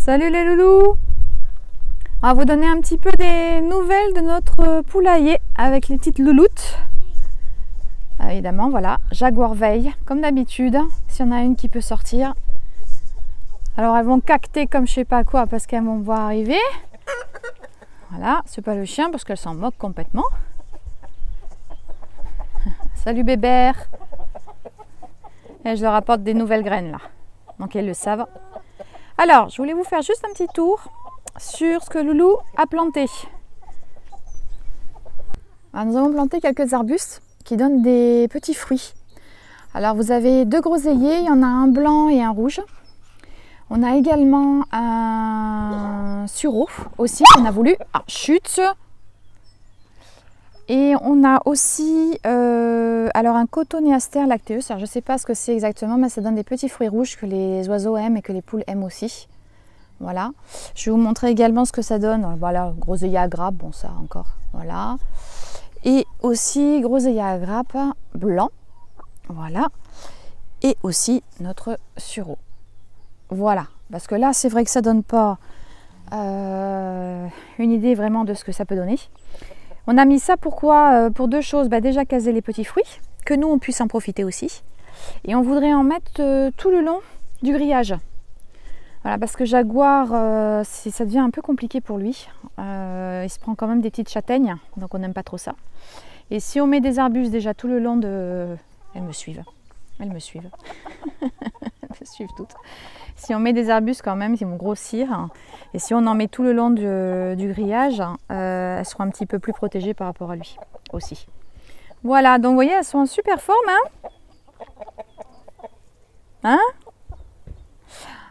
Salut les loulous! On va vous donner un petit peu des nouvelles de notre poulailler avec les petites louloutes. Évidemment, voilà, Jaguar veille, comme d'habitude, s'il y en a une qui peut sortir. Alors elles vont cacter comme je sais pas quoi parce qu'elles vont voir arriver. Voilà, c'est pas le chien parce qu'elle s'en moque complètement. Salut bébert! Et je leur apporte des nouvelles graines là, donc elles le savent. Alors, je voulais vous faire juste un petit tour sur ce que Loulou a planté. Alors, nous avons planté quelques arbustes qui donnent des petits fruits. Alors, vous avez deux groseilliers, il y en a un blanc et un rouge. On a également un sureau aussi qu'on a voulu. Ah, chute! Et on a aussi alors un Cotoneaster lacteus. Alors, je ne sais pas ce que c'est exactement, mais ça donne des petits fruits rouges que les oiseaux aiment et que les poules aiment aussi. Voilà. Je vais vous montrer également ce que ça donne. Voilà, groseillier à grappe, bon ça encore. Voilà. Et aussi groseillier à grappe blanc. Voilà. Et aussi notre sureau. Voilà. Parce que là, c'est vrai que ça ne donne pas une idée vraiment de ce que ça peut donner. On a mis ça pourquoi? Pour deux choses. Bah, déjà caser les petits fruits, que nous on puisse en profiter aussi. Et on voudrait en mettre tout le long du grillage. Voilà, parce que Jaguar, ça devient un peu compliqué pour lui. Il se prend quand même des petites châtaignes, donc on n'aime pas trop ça. Et si on met des arbustes déjà tout le long de... Elles me suivent. Elles me suivent. Elles me suivent toutes. Si on met des arbustes quand même, ils vont grossir. Et si on en met tout le long du grillage, elles seront un petit peu plus protégées par rapport à lui aussi. Voilà, donc vous voyez, elles sont en super forme. Hein?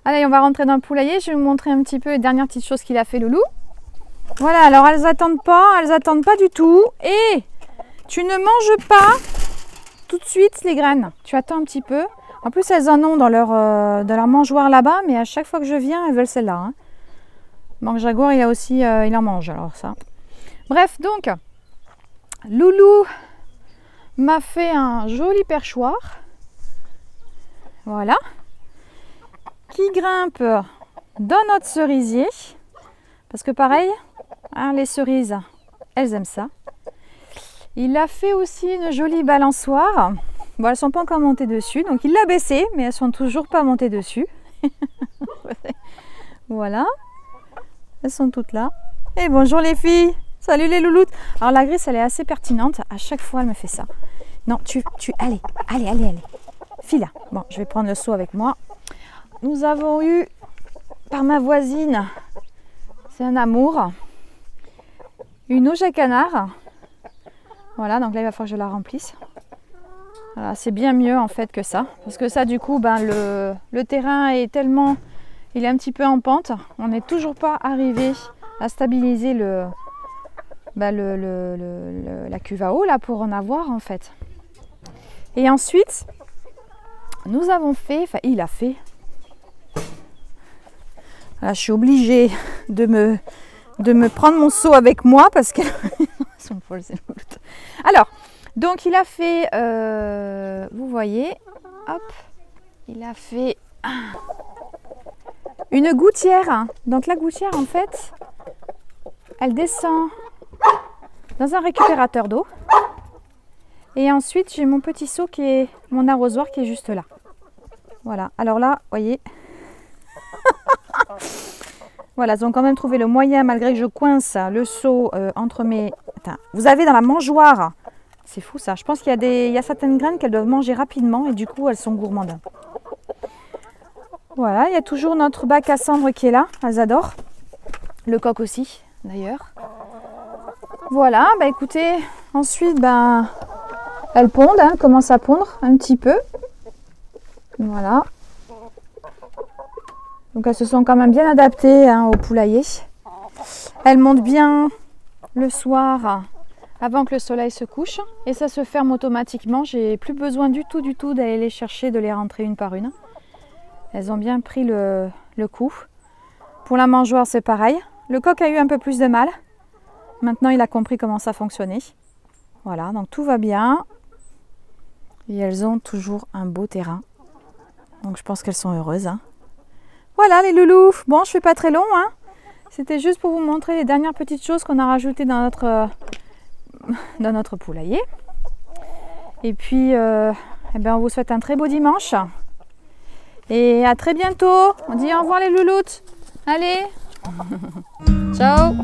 Allez, on va rentrer dans le poulailler. Je vais vous montrer un petit peu les dernières petites choses qu'il a fait Loulou. Voilà, alors elles attendent pas du tout. Et tu ne manges pas tout de suite les graines. Tu attends un petit peu. En plus, elles en ont dans leur mangeoire là-bas, mais à chaque fois que je viens, elles veulent celle-là. Donc Jaguar, il a aussi, il en mange, alors ça. Bref, donc, Loulou m'a fait un joli perchoir. Voilà. Qui grimpe dans notre cerisier. Parce que pareil, hein, les cerises, elles aiment ça. Il a fait aussi une jolie balançoire. Bon, elles ne sont pas encore montées dessus, donc il l'a baissée, mais elles ne sont toujours pas montées dessus. Voilà. Elles sont toutes là. Et bonjour les filles. Salut les louloutes. Alors la grisse, elle est assez pertinente. À chaque fois, elle me fait ça. Non, allez. File là. Bon, je vais prendre le seau avec moi. Nous avons eu, par ma voisine, c'est un amour, une auge à canard. Voilà, donc là, il va falloir que je la remplisse. Voilà, c'est bien mieux en fait que ça. Parce que ça, du coup, ben, le terrain est tellement... Il est un petit peu en pente. On n'est toujours pas arrivé à stabiliser la cuve à eau là, pour en avoir en fait. Et ensuite, nous avons fait... Enfin, il a fait... Là, je suis obligée de me prendre mon seau avec moi parce qu'elles sont folles ces louloutes. Alors... Donc il a fait, vous voyez, hop, il a fait une gouttière. Donc la gouttière en fait, elle descend dans un récupérateur d'eau. Et ensuite j'ai mon petit seau qui est mon arrosoir qui est juste là. Voilà, alors là, vous voyez. Voilà, ils ont quand même trouvé le moyen malgré que je coince le seau entre mes... Attends, vous avez dans la mangeoire... C'est fou ça. Je pense qu'il y a certaines graines qu'elles doivent manger rapidement et du coup elles sont gourmandes. Voilà, il y a toujours notre bac à cendres qui est là. Elles adorent. Le coq aussi d'ailleurs. Voilà, bah écoutez, ensuite elles pondent, commencent à pondre un petit peu. Voilà. Donc elles se sont quand même bien adaptées au poulailler. Elles montent bien le soir. Avant que le soleil se couche et ça se ferme automatiquement. J'ai plus besoin du tout d'aller les chercher, de les rentrer une par une. Elles ont bien pris le coup. Pour la mangeoire, c'est pareil. Le coq a eu un peu plus de mal. Maintenant, il a compris comment ça fonctionnait. Voilà, donc tout va bien. Et elles ont toujours un beau terrain. Donc je pense qu'elles sont heureuses. Voilà les loulous. Bon, je fais pas très long, hein. C'était juste pour vous montrer les dernières petites choses qu'on a rajoutées dans notre poulailler. Et puis, eh ben, on vous souhaite un très beau dimanche. Et à très bientôt. On dit au revoir les louloutes. Allez. Ciao.